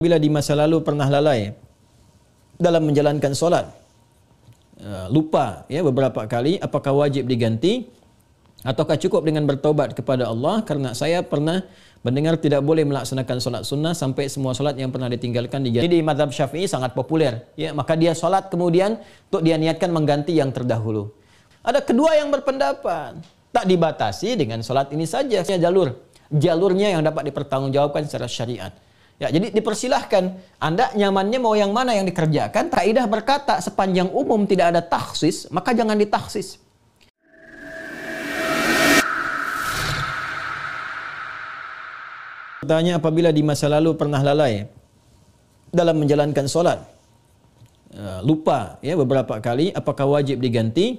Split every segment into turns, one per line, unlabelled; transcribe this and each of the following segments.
Bila di masa lalu pernah lalai dalam menjalankan solat, lupa ya beberapa kali, apakah wajib diganti ataukah cukup dengan bertaubat kepada Allah? Karena saya pernah mendengar tidak boleh melaksanakan solat sunnah sampai semua solat yang pernah ditinggalkan diganti. Jadi di mazhab Syafi'i sangat populer ya, maka dia solat kemudian untuk dia niatkan mengganti yang terdahulu. Ada kedua yang berpendapat tak dibatasi dengan solat ini saja, jalurnya yang dapat dipertanggungjawabkan secara syariat. Ya, jadi dipersilahkan Anda nyamannya mau yang mana yang dikerjakan. Kaidah berkata sepanjang umum tidak ada takhsis, maka jangan ditakhsis. Pertanyaan, apabila di masa lalu pernah lalai dalam menjalankan solat, lupa ya beberapa kali, apakah wajib diganti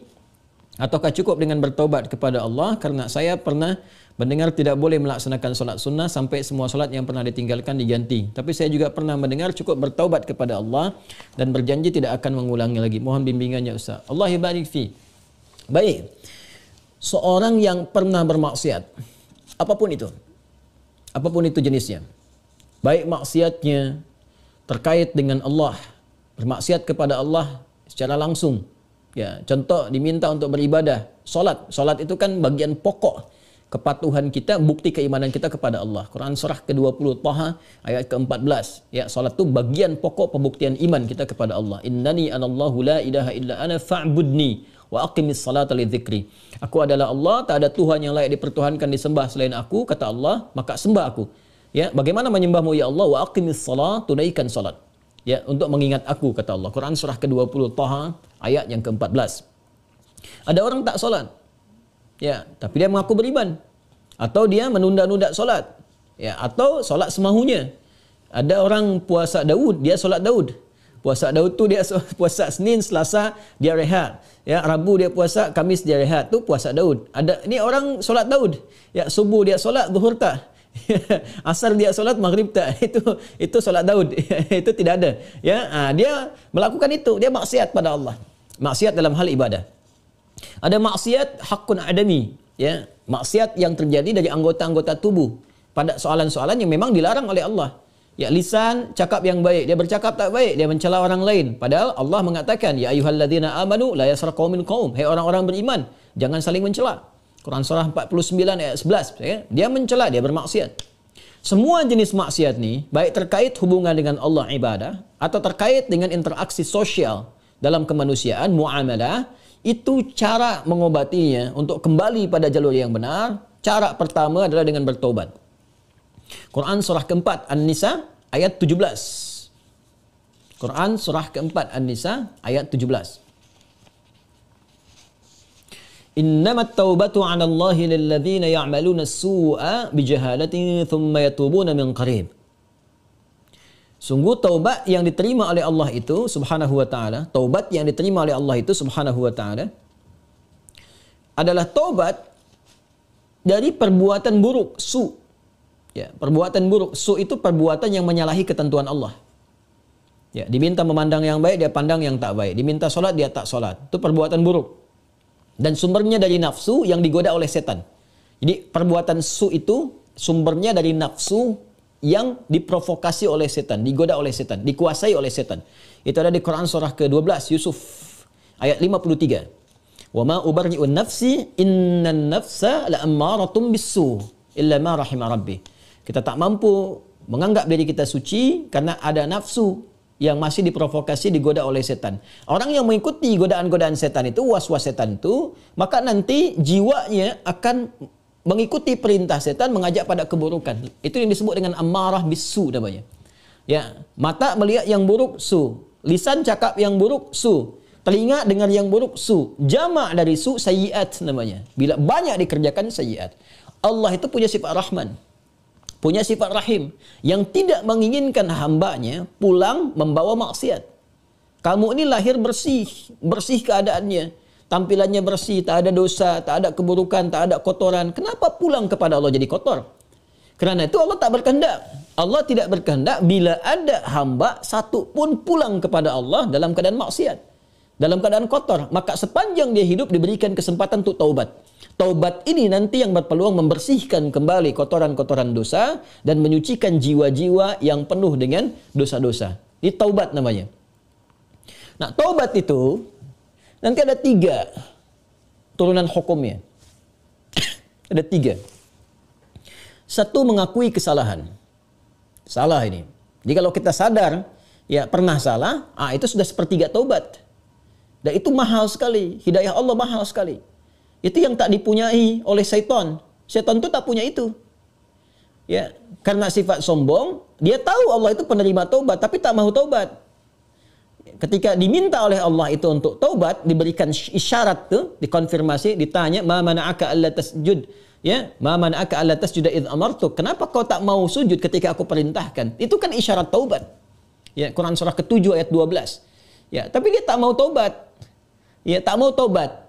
ataukah cukup dengan bertaubat kepada Allah? Karena saya pernah mendengar tidak boleh melaksanakan solat sunnah sampai semua solat yang pernah ditinggalkan diganti. Tapi saya juga pernah mendengar cukup bertaubat kepada Allah dan berjanji tidak akan mengulangi lagi. Mohon bimbingannya Ustaz. Allah barik fi. Baik. Seorang yang pernah bermaksiat, apapun itu jenisnya, baik maksiatnya terkait dengan Allah, bermaksiat kepada Allah secara langsung. Ya, contoh diminta untuk beribadah, solat itu kan bagian pokok kepatuhan kita, bukti keimanan kita kepada Allah. Quran surah ke-20 Taha ayat ke-14. Ya, salat itu bagian pokok pembuktian iman kita kepada Allah. Innani anallahu la ilaha illa ana fa'budni wa aqimis salata lidzikri. Aku adalah Allah, tak ada Tuhan yang layak dipertuhankan disembah selain aku, kata Allah, maka sembah aku. Ya, bagaimana menyembahmu ya Allah? Wa aqimis salat, tunaikan salat. Ya, untuk mengingat aku, kata Allah. Quran surah ke-20 Taha ayat yang ke-14. Ada orang tak solat, ya, tapi dia mengaku beriman, atau dia menunda-nunda solat, ya, atau solat semahunya. Ada orang puasa Daud, dia solat Daud. Puasa Daud tu dia puasa Senin, Selasa dia rehat, ya, Rabu dia puasa, Kamis dia rehat, tu puasa Daud. Ada ni orang solat Daud, ya, subuh dia solat, zuhur tak. Asar dia solat, maghrib tak. Itu solat Daud. Itu tidak ada, ya. Dia melakukan itu, dia maksiat pada Allah, maksiat dalam hal ibadah. Ada maksiat hakun adami, ya, maksiat yang terjadi dari anggota-anggota tubuh pada soalan-soalan yang memang dilarang oleh Allah. Ya, lisan cakap yang baik, dia bercakap tak baik, dia mencela orang lain. Padahal Allah mengatakan, ya ayyuhalladzina amanu la yaskhar qaumin qaum. Hai orang-orang beriman, jangan saling mencela. Quran surah 49 ayat 11, ya. Dia mencela, dia bermaksiat. Semua jenis maksiat ni, baik terkait hubungan dengan Allah ibadah atau terkait dengan interaksi sosial dalam kemanusiaan, muamalah, itu cara mengobatinya untuk kembali pada jalur yang benar. Cara pertama adalah dengan bertobat. Quran surah keempat An-Nisa ayat 17. Quran surah keempat An-Nisa ayat 17. Innamat taubatu 'ala Allahi lilladzina ya'maluna as-su'a bijahalatin thumma yatubuna min qarib. Sungguh taubat yang diterima oleh Allah itu subhanahu wa ta'ala, taubat yang diterima oleh Allah itu subhanahu wa ta'ala adalah taubat dari perbuatan buruk, su. Ya, perbuatan buruk, su itu perbuatan yang menyalahi ketentuan Allah. Ya, diminta memandang yang baik, dia pandang yang tak baik. Diminta solat, dia tak solat. Itu perbuatan buruk. Dan sumbernya dari nafsu yang digoda oleh setan. Jadi perbuatan su itu sumbernya dari nafsu yang diprovokasi oleh setan, digoda oleh setan, dikuasai oleh setan. Itu ada di Quran surah ke-12 Yusuf ayat 53. Wa ma ubarri'un nafsi innan nafsa la'ammaratun bis-su illa ma rahima rabbi. Kita tak mampu menganggap diri kita suci karena ada nafsu yang masih diprovokasi, digoda oleh setan. Orang yang mengikuti godaan-godaan setan itu, was-was setan itu, maka nanti jiwanya akan mengikuti perintah setan, mengajak pada keburukan. Itu yang disebut dengan ammarah bisu namanya. Ya, mata melihat yang buruk, su. Lisan cakap yang buruk, su. Telinga dengar yang buruk, su. Jamak dari su, sayyiat namanya. Bila banyak dikerjakan sayyiat. Allah itu punya sifat Rahman, punya sifat Rahim, yang tidak menginginkan hambanya pulang membawa maksiat. Kamu ini lahir bersih, bersih keadaannya, tampilannya bersih, tak ada dosa, tak ada keburukan, tak ada kotoran. Kenapa pulang kepada Allah jadi kotor? Kerana itu Allah tak berkehendak. Allah tidak berkehendak bila ada hamba satu pun pulang kepada Allah dalam keadaan maksiat. dalam keadaan kotor, maka sepanjang dia hidup diberikan kesempatan untuk taubat. Taubat ini nanti yang berpeluang membersihkan kembali kotoran-kotoran dosa dan menyucikan jiwa-jiwa yang penuh dengan dosa-dosa. Ini taubat namanya. Nah, taubat itu nanti ada 3 turunan hukumnya. Ada 3. 1, mengakui kesalahan. Salah ini. Jadi kalau kita sadar, ya pernah salah, itu sudah sepertiga taubat. Dan itu mahal sekali. Hidayah Allah mahal sekali. Itu yang tak dipunyai oleh syaitan. Syaitan itu tak punya itu. Ya, karena sifat sombong, dia tahu Allah itu penerima taubat, tapi tak mau taubat. Ketika diminta oleh Allah itu untuk taubat, diberikan isyarat tuh, dikonfirmasi, ditanya, "Ma mana'aka alla tasjud?" Ya, "Ma mana'aka alla tasjuda idz amartuk?" Kenapa kau tak mau sujud ketika aku perintahkan? Itu kan isyarat taubat. Ya, Quran surah ke-7 ayat 12. Ya, tapi dia tak mau taubat. Ya, tak mau taubat.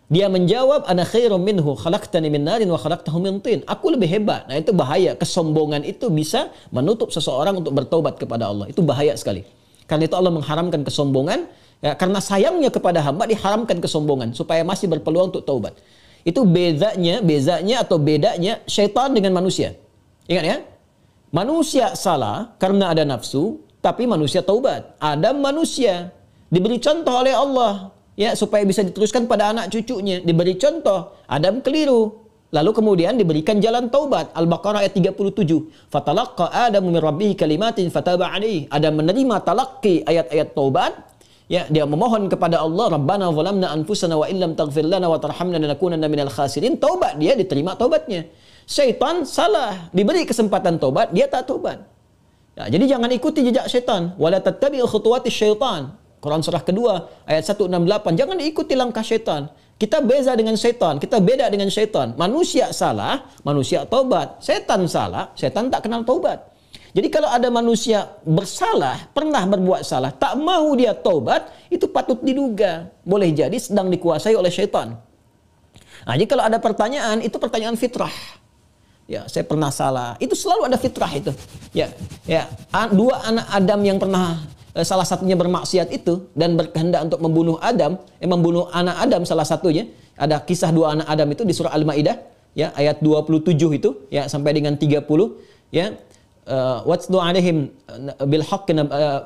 Dia menjawab, "Ana khairum minhu, khalaqtani min narin wa khalaqtahu min tin." Aku lebih hebat. Nah, itu bahaya. Kesombongan itu bisa menutup seseorang untuk bertaubat kepada Allah. Itu bahaya sekali. Karena itu Allah mengharamkan kesombongan. Ya, karena sayangnya kepada hamba diharamkan kesombongan supaya masih berpeluang untuk taubat. Itu bezanya syaitan dengan manusia. Ingat ya? Manusia salah karena ada nafsu, tapi manusia taubat. Adam manusia diberi contoh oleh Allah. Ya, supaya bisa diteruskan pada anak cucunya. Diberi contoh, Adam keliru. Lalu kemudian diberikan jalan taubat. Al-Baqarah ayat 37. Fatalaqqa Adamu min rabbih kalimatin fataba alaihi. Adam menerima talaqi ayat-ayat taubat. Ya, dia memohon kepada Allah, Rabbana zalamna anfusana wa illam taghfir lana wa tarhamna lanakunanna minal khasirin. Taubat, dia diterima taubatnya. Syaitan salah, diberi kesempatan taubat, dia tak taubat. Ya, jadi jangan ikuti jejak syaitan. Wala tattabi'u khutuwatis syaitan. Quran surah kedua ayat 168. Jangan ikuti langkah syaitan. Kita beza dengan syaitan. Kita beda dengan syaitan. Manusia salah, manusia taubat. Syaitan salah, syaitan tak kenal taubat. Jadi kalau ada manusia bersalah, pernah berbuat salah, tak mau dia taubat, itu patut diduga. Boleh jadi sedang dikuasai oleh syaitan. Nah, jadi kalau ada pertanyaan, itu pertanyaan fitrah. Ya, saya pernah salah. Itu selalu ada fitrah itu. Ya, 2 anak Adam yang pernah salah satunya bermaksiat itu dan berkehendak untuk membunuh membunuh anak Adam salah satunya. Ada kisah 2 anak Adam itu di surah Al-Maidah ya ayat 27 itu ya sampai dengan 30 ya. Watlu alaihim bil haqqi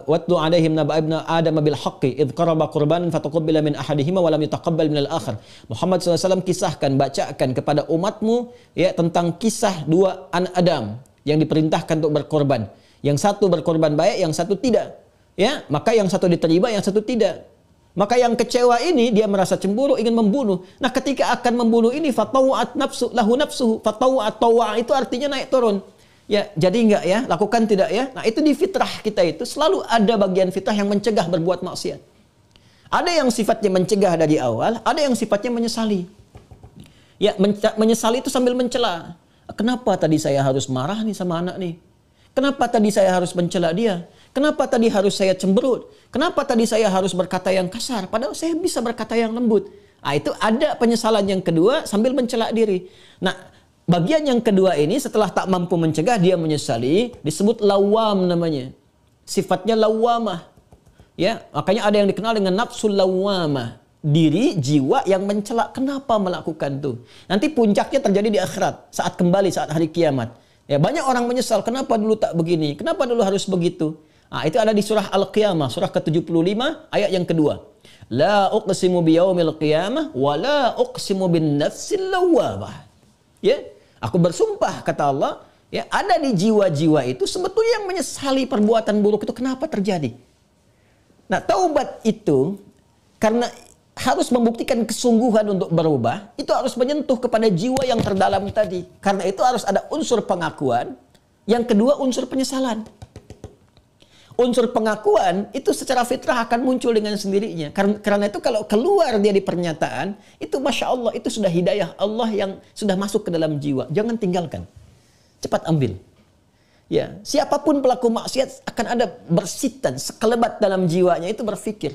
watlu alaihim naba ibna adam bil haqqi id qaraba qurbanan fataqabbala min ahadihima wa lam yutaqabbal min al-akhar. Muhammad SAW kisahkan, bacakan kepada umatmu ya tentang kisah 2 anak Adam yang diperintahkan untuk berkorban. Yang satu berkorban baik, yang satu tidak. Ya, maka yang satu diterima, yang satu tidak. Maka yang kecewa ini dia merasa cemburu, ingin membunuh. Nah, ketika akan membunuh ini fatawat nafsu lahu nafsuhu, fatawat tawa itu artinya naik turun. Ya, jadi enggak ya, lakukan tidak ya. Nah, itu di fitrah kita itu selalu ada bagian fitrah yang mencegah berbuat maksiat. Ada yang sifatnya mencegah dari awal, ada yang sifatnya menyesali. Ya, menyesali itu sambil mencela. Kenapa tadi saya harus marah nih sama anak nih? Kenapa tadi saya harus mencela dia? Kenapa tadi harus saya cemberut? Kenapa tadi saya harus berkata yang kasar? Padahal saya bisa berkata yang lembut. Nah, itu ada penyesalan yang kedua sambil mencela diri. Nah, bagian yang kedua ini setelah tak mampu mencegah, dia menyesali, disebut lawam namanya. Sifatnya lawamah. Ya, makanya ada yang dikenal dengan nafsul lawamah. Diri, jiwa yang mencela. Kenapa melakukan itu? Nanti puncaknya terjadi di akhirat. Saat kembali, saat hari kiamat. Ya, banyak orang menyesal. Kenapa dulu tak begini? Kenapa dulu harus begitu? Nah, itu ada di surah Al-Qiyamah, surah ke-75, ayat yang kedua. La uqsimu biyaumil qiyamah, wa la uqsimu bin nafsil lawwamah. Ya, aku bersumpah, kata Allah, ya, ada di jiwa-jiwa itu sebetulnya yang menyesali perbuatan buruk itu kenapa terjadi. Nah, taubat itu, karena harus membuktikan kesungguhan untuk berubah, itu harus menyentuh kepada jiwa yang terdalam tadi. Karena itu harus ada unsur pengakuan, yang kedua unsur penyesalan. Unsur pengakuan itu secara fitrah akan muncul dengan sendirinya. Karena itu kalau keluar dia di pernyataan, itu Masya Allah, itu sudah hidayah Allah yang sudah masuk ke dalam jiwa. Jangan tinggalkan. Cepat ambil. Ya, siapapun pelaku maksiat akan ada bersitan, sekelebat dalam jiwanya itu berpikir,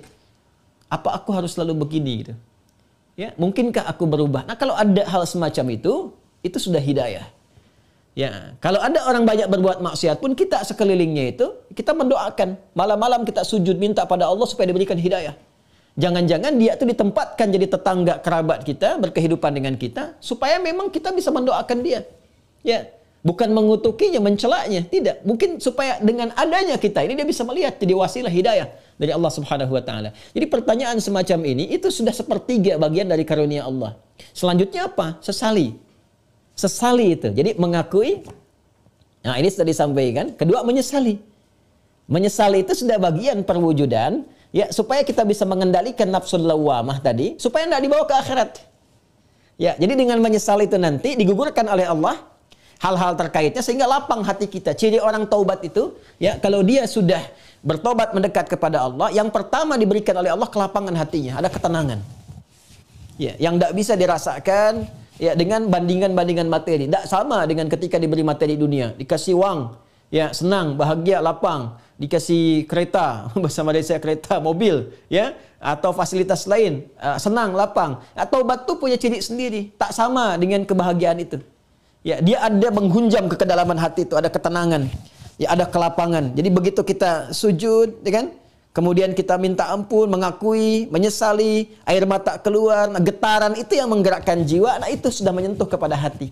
apa aku harus selalu begini gitu? Ya, mungkinkah aku berubah? Nah, kalau ada hal semacam itu sudah hidayah. Ya, kalau ada orang banyak berbuat maksiat pun kita sekelilingnya itu kita mendoakan, malam-malam kita sujud minta pada Allah supaya diberikan hidayah. Jangan-jangan dia itu ditempatkan jadi tetangga kerabat kita, berkehidupan dengan kita, supaya memang kita bisa mendoakan dia. Ya, bukan mengutukinya, mencelaknya, tidak. Mungkin supaya dengan adanya kita ini dia bisa melihat, jadi wasilah hidayah dari Allah Subhanahu wa taala. Jadi pertanyaan semacam ini itu sudah sepertiga bagian dari karunia Allah. Selanjutnya apa? Sesali. Sesali itu. Jadi mengakui. Nah, ini sudah disampaikan. Kedua, menyesali. Menyesali itu sudah bagian perwujudan, ya, supaya kita bisa mengendalikan nafsul lawamah tadi, supaya tidak dibawa ke akhirat. Ya, jadi dengan menyesali itu nanti digugurkan oleh Allah hal-hal terkaitnya sehingga lapang hati kita. Ciri orang taubat itu, ya, kalau dia sudah bertobat mendekat kepada Allah, yang pertama diberikan oleh Allah kelapangan hatinya, ada ketenangan. Ya, yang tidak bisa dirasakan ya dengan bandingan-bandingan materi. Tidak sama dengan ketika diberi materi dunia, dikasih uang, ya, senang, bahagia, lapang, dikasih kereta, bersama saya kereta, mobil, ya, atau fasilitas lain, senang, lapang. Taubat itu punya ciri sendiri, tak sama dengan kebahagiaan itu. Ya, dia ada menghunjam ke kedalaman hati itu, ada ketenangan, ya, ada kelapangan. Jadi begitu kita sujud, ya kan? Kemudian kita minta ampun, mengakui, menyesali, air mata keluar, getaran itu yang menggerakkan jiwa, nah itu sudah menyentuh kepada hati.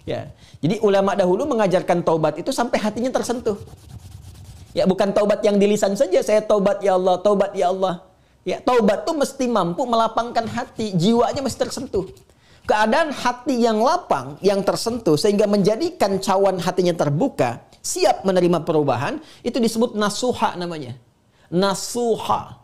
Ya. Jadi ulama dahulu mengajarkan taubat itu sampai hatinya tersentuh. Ya, bukan taubat yang di lisan saja, saya taubat ya Allah, taubat ya Allah. Ya, taubat itu mesti mampu melapangkan hati, jiwanya mesti tersentuh. Keadaan hati yang lapang, yang tersentuh, sehingga menjadikan cawan hatinya terbuka, siap menerima perubahan, itu disebut nasuha namanya. Nasuha.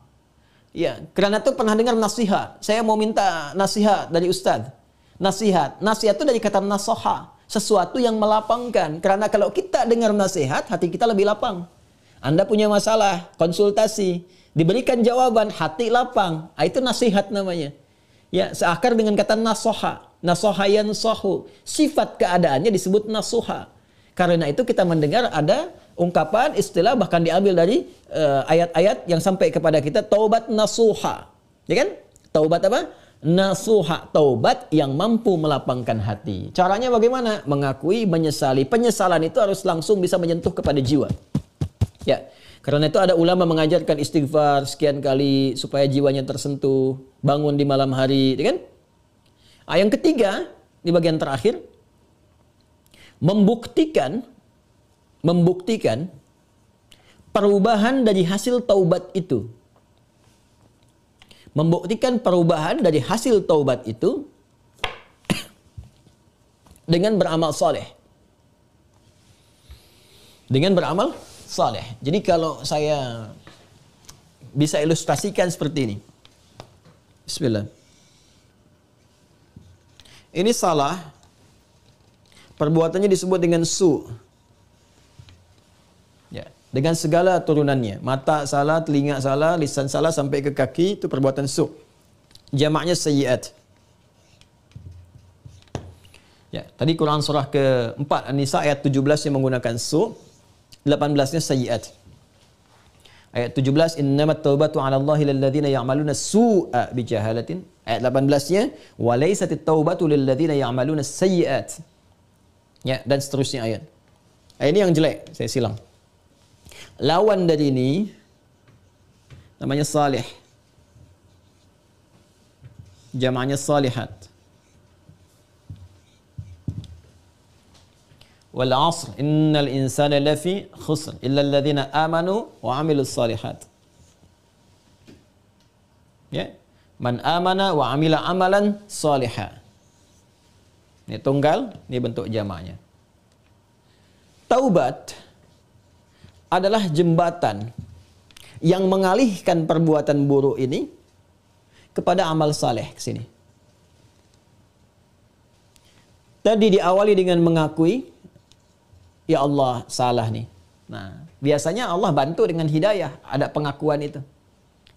Ya, karena itu pernah dengar nasihat. Saya mau minta nasihat dari Ustadz. Nasihat. Nasihat itu dari kata nasoha. Sesuatu yang melapangkan. Karena kalau kita dengar nasihat, hati kita lebih lapang. Anda punya masalah, konsultasi, diberikan jawaban, hati lapang. Itu nasihat namanya. Ya, seakar dengan kata nasoha. Nasoha yansohu. Sifat keadaannya disebut nasuha. Karena itu kita mendengar ada ungkapan, istilah, bahkan diambil dari ayat-ayat yang sampai kepada kita, taubat nasuha. Ya kan? Taubat apa? Nasuha. Taubat yang mampu melapangkan hati. Caranya bagaimana? Mengakui, menyesali. Penyesalan itu harus langsung bisa menyentuh kepada jiwa. Ya, karena itu ada ulama mengajarkan istighfar sekian kali supaya jiwanya tersentuh, bangun di malam hari, ya kan? Yang ketiga, di bagian terakhir, membuktikan perubahan dari hasil taubat itu. Membuktikan perubahan dari hasil taubat itu dengan beramal soleh. Dengan beramal soleh. Jadi kalau saya bisa ilustrasikan seperti ini. Bismillah. Ini salah. Perbuatannya disebut dengan su. Ya, dengan segala turunannya. Mata salah, telinga salah, lisan salah sampai ke kaki, itu perbuatan su. Jamaknya sayyiat. Ya, tadi Quran surah ke-4 An-Nisa ayat 17 yang menggunakan su, 18-nya sayyiat. Ayat 17, innamat taubatu 'ala Allahi lil ladzina ya'maluna su'a bijahalatin. Ayat 18-nya, wa laysatit taubatu lil ladzina ya'maluna sayyiat. Ya, dan seterusnya ayat. Ini yang jelek, saya silang. Lawan dari ini namanya salih. Jamaknya salihat. Wal 'asr innal insana lafi khusr illa alladhina amanu wa 'amilus salihat. Ya, man amana wa 'amila amalan salihah. Ini tunggal, ini bentuk jamaknya. Taubat adalah jembatan yang mengalihkan perbuatan buruk ini kepada amal saleh ke sini. Tadi diawali dengan mengakui, ya Allah salah nih. Nah, biasanya Allah bantu dengan hidayah, ada pengakuan itu.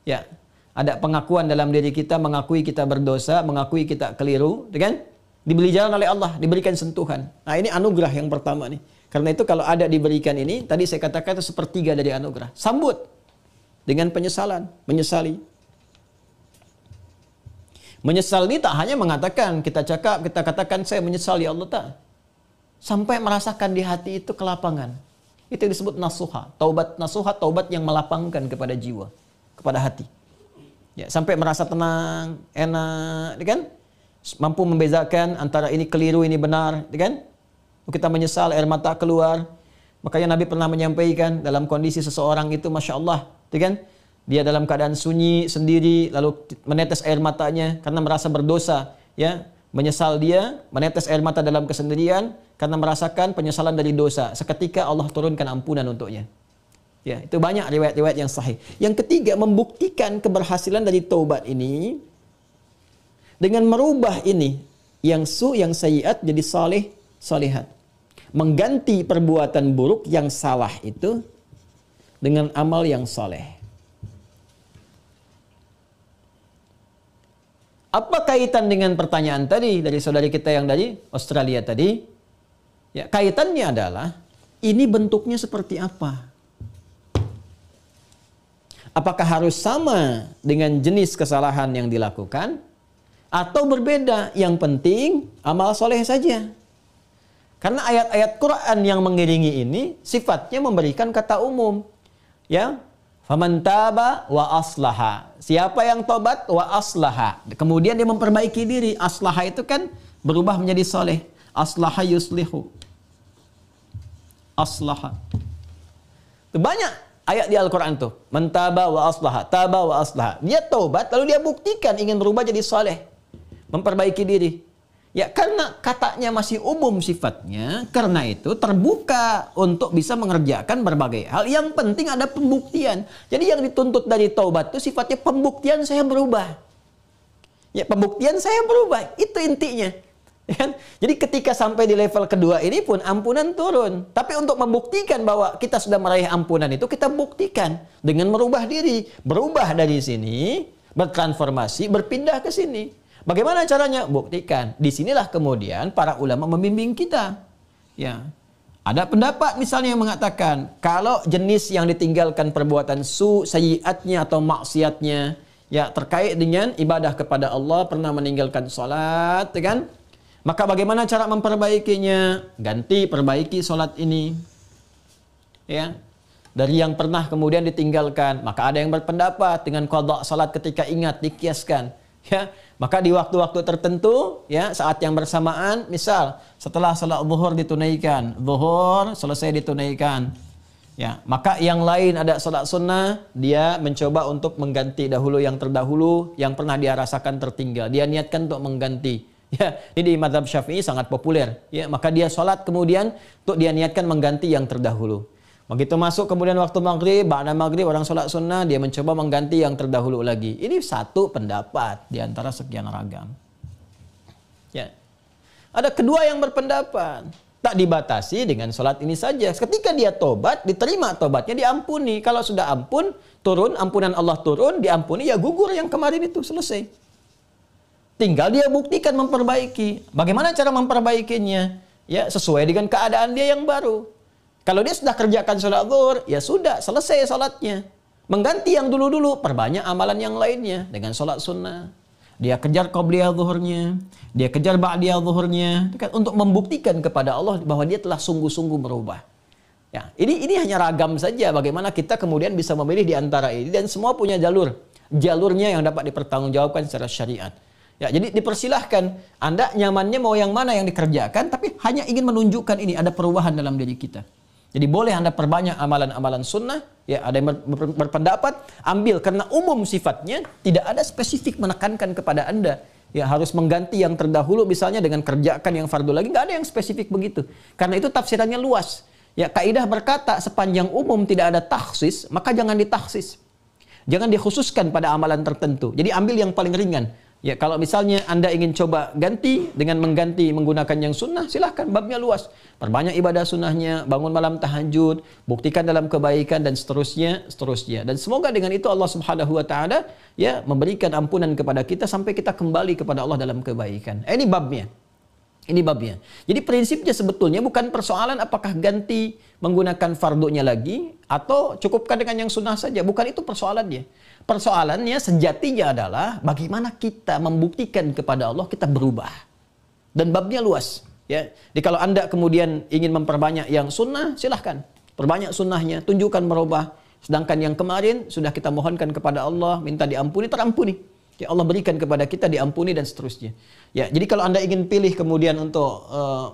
Ya, ada pengakuan dalam diri kita, mengakui kita berdosa, mengakui kita keliru, kan? Diberi jalan oleh Allah, diberikan sentuhan. Nah, ini anugerah yang pertama nih. Karena itu kalau ada diberikan ini, tadi saya katakan itu sepertiga dari anugerah. Sambut dengan penyesalan, menyesali. Menyesal ini tak hanya mengatakan, kita cakap, kita katakan saya menyesal ya Allah, tak. Sampai merasakan di hati itu kelapangan. Itu disebut nasuha. Taubat nasuha, taubat yang melapangkan kepada jiwa, kepada hati. Ya, sampai merasa tenang, enak, kan? Mampu membezakan antara ini keliru, ini benar, kan? Kita menyesal, air mata keluar. Makanya Nabi pernah menyampaikan dalam kondisi seseorang itu, Masya Allah, kan? Dia dalam keadaan sunyi sendiri, lalu menetes air matanya karena merasa berdosa, ya. Menyesal dia, menetes air mata dalam kesendirian karena merasakan penyesalan dari dosa. Seketika Allah turunkan ampunan untuknya. Ya, itu banyak riwayat-riwayat yang sahih. Yang ketiga, membuktikan keberhasilan dari taubat ini dengan merubah ini yang yang sayyiat jadi saleh, salihat. Mengganti perbuatan buruk yang salah itu dengan amal yang saleh. Apa kaitan dengan pertanyaan tadi dari saudari kita yang dari Australia tadi? Ya, kaitannya adalah ini bentuknya seperti apa? Apakah harus sama dengan jenis kesalahan yang dilakukan atau berbeda? Yang penting amal soleh saja. Karena ayat-ayat Quran yang mengiringi ini sifatnya memberikan kata umum. Ya, faman taba wa aslaha. Siapa yang tobat wa aslaha. Kemudian dia memperbaiki diri. Aslaha itu kan berubah menjadi soleh. Aslaha yuslihu. Aslaha. Itu banyak ayat di Al-Quran tuh. Mentaba wa aslaha. Taba wa aslaha. Dia tobat lalu dia buktikan ingin berubah jadi soleh. Memperbaiki diri. Ya, karena katanya masih umum sifatnya, karena itu terbuka untuk bisa mengerjakan berbagai hal. Yang penting ada pembuktian. Jadi yang dituntut dari taubat itu sifatnya pembuktian saya berubah. Ya, pembuktian saya berubah. Itu intinya. Ya, jadi ketika sampai di level kedua ini pun ampunan turun. Tapi untuk membuktikan bahwa kita sudah meraih ampunan itu, kita buktikan dengan merubah diri. Berubah dari sini, bertransformasi, berpindah ke sini. Bagaimana caranya? Buktikan. Disinilah kemudian para ulama membimbing kita. Ya, ada pendapat misalnya yang mengatakan kalau jenis yang ditinggalkan perbuatan sayyiatnya atau maksiatnya ya terkait dengan ibadah kepada Allah, pernah meninggalkan salat, kan? Maka bagaimana cara memperbaikinya? Ganti, perbaiki salat ini. Ya. Dari yang pernah kemudian ditinggalkan, maka ada yang berpendapat dengan qada salat ketika ingat dikiaskan. Ya, maka di waktu-waktu tertentu, ya, saat yang bersamaan, misal setelah salat zuhur ditunaikan, zuhur selesai ditunaikan, ya, maka yang lain ada salat sunnah, dia mencoba untuk mengganti dahulu yang terdahulu, yang pernah dia rasakan tertinggal, dia niatkan untuk mengganti. Ya, ini di mazhab Syafi'i sangat populer. Ya, maka dia salat kemudian untuk dia niatkan mengganti yang terdahulu. Begitu masuk kemudian waktu maghrib, ba'da maghrib orang sholat sunnah, dia mencoba mengganti yang terdahulu lagi. Ini satu pendapat di antara sekian ragam. Ya. Ada kedua yang berpendapat, tak dibatasi dengan sholat ini saja. Ketika dia tobat, diterima tobatnya, diampuni. Kalau sudah ampun, turun, ampunan Allah turun, diampuni, ya gugur yang kemarin itu, selesai. Tinggal dia buktikan memperbaiki. Bagaimana cara memperbaikinya? Ya, sesuai dengan keadaan dia yang baru. Kalau dia sudah kerjakan sholat zuhur, ya sudah, selesai sholatnya. Mengganti yang dulu-dulu, perbanyak amalan yang lainnya dengan sholat sunnah. Dia kejar qabliyah zuhurnya, dia kejar ba'diyah zuhurnya, untuk membuktikan kepada Allah bahwa dia telah sungguh-sungguh berubah. Ya, ini hanya ragam saja bagaimana kita kemudian bisa memilih di antara ini, dan semua punya jalurnya yang dapat dipertanggungjawabkan secara syariat. Ya, jadi dipersilahkan, Anda nyamannya mau yang mana yang dikerjakan, tapi hanya ingin menunjukkan ini ada perubahan dalam diri kita. Jadi boleh Anda perbanyak amalan-amalan sunnah, ya, ada yang berpendapat ambil karena umum sifatnya, tidak ada spesifik menekankan kepada Anda. Ya, harus mengganti yang terdahulu misalnya dengan kerjakan yang fardu lagi, nggak ada yang spesifik begitu. Karena itu tafsirannya luas. Ya, kaidah berkata sepanjang umum tidak ada takhsis, maka jangan ditakhsis. Jangan dikhususkan pada amalan tertentu. Jadi ambil yang paling ringan. Ya, kalau misalnya Anda ingin coba ganti dengan mengganti menggunakan yang sunnah, silahkan, babnya luas. Perbanyak ibadah sunnahnya, bangun malam tahajud, buktikan dalam kebaikan dan seterusnya. Dan semoga dengan itu Allah Subhanahu wa taala ya memberikan ampunan kepada kita sampai kita kembali kepada Allah dalam kebaikan. Ini babnya. Jadi prinsipnya sebetulnya bukan persoalan apakah ganti menggunakan fardunya lagi atau cukupkan dengan yang sunnah saja. Bukan itu persoalannya. Persoalannya sejatinya adalah bagaimana kita membuktikan kepada Allah kita berubah. Dan babnya luas. Ya. Jadi kalau Anda kemudian ingin memperbanyak yang sunnah, silahkan. Perbanyak sunnahnya, tunjukkan merubah. Sedangkan yang kemarin sudah kita mohonkan kepada Allah, minta diampuni, terampuni. Ya Allah berikan kepada kita diampuni dan seterusnya. Ya, jadi kalau Anda ingin pilih kemudian untuk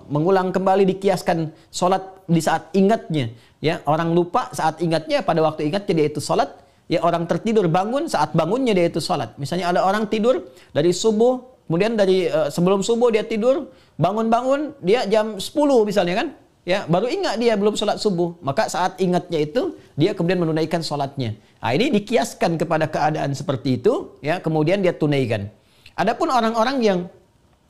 mengulang kembali, dikiaskan solat di saat ingatnya. Ya, orang lupa saat ingatnya, pada waktu ingatnya dia itu solat. Ya, orang tertidur bangun saat bangunnya dia itu solat. Misalnya ada orang tidur dari subuh, kemudian dari sebelum subuh dia tidur, bangun-bangun dia jam 10 misalnya kan. Ya, baru ingat dia belum sholat subuh. Maka saat ingatnya itu, dia kemudian menunaikan sholatnya. Nah, ini dikiaskan kepada keadaan seperti itu, ya, kemudian dia tunaikan. Adapun orang-orang yang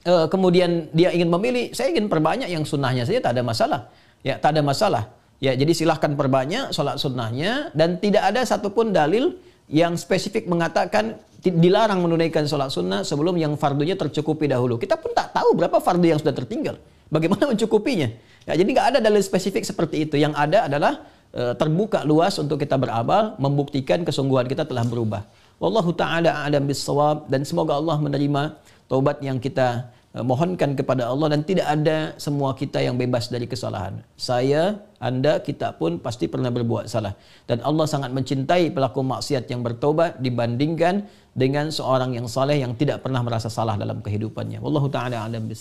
kemudian dia ingin memilih, saya ingin perbanyak yang sunnahnya saja, tak ada masalah. Ya, tak ada masalah. Ya, jadi silahkan perbanyak sholat sunnahnya, dan tidak ada satupun dalil yang spesifik mengatakan dilarang menunaikan sholat sunnah sebelum yang fardunya tercukupi dahulu. Kita pun tak tahu berapa fardu yang sudah tertinggal. Bagaimana mencukupinya? Ya, jadi nggak ada dalil spesifik seperti itu. Yang ada adalah terbuka luas untuk kita beramal, membuktikan kesungguhan kita telah berubah. Wallahu ta'ala a'lam bis-shawab, dan semoga Allah menerima taubat yang kita mohonkan kepada Allah, dan tidak ada semua kita yang bebas dari kesalahan. Saya, Anda, kita pun pasti pernah berbuat salah. Dan Allah sangat mencintai pelaku maksiat yang bertaubat dibandingkan dengan seorang yang saleh yang tidak pernah merasa salah dalam kehidupannya. Wallahu ta'ala a'lam bis